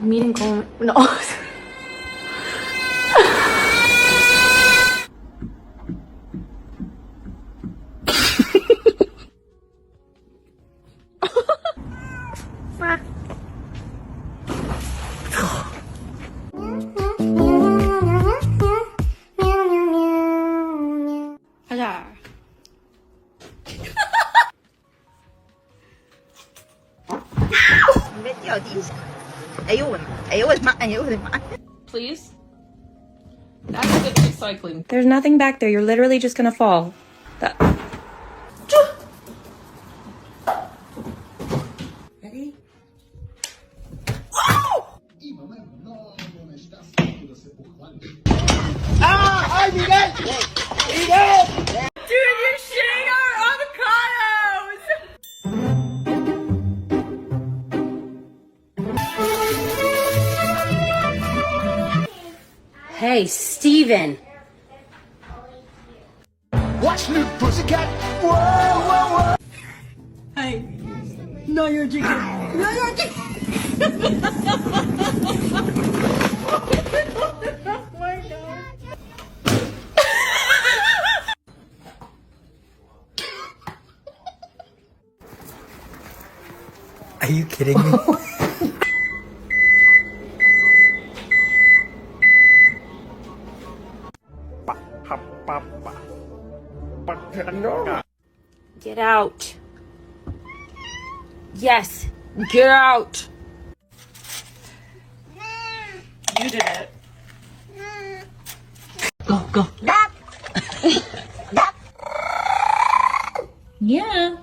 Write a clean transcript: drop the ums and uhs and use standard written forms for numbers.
Meeting con... No. 가자. Please? That's good recycling. There's nothing back there. You're literally just gonna fall. Ready? ¡Ay, Miguel! ¡Miguel! Dude, you're shitting our avocados! Hey, Steven. What's new, pussycat? Whoa, whoa, whoa! Hey. No, you're chicken. No, you're chicken. Are you kidding me? Get out. Yes, get out. You did it. Go, go. Yeah.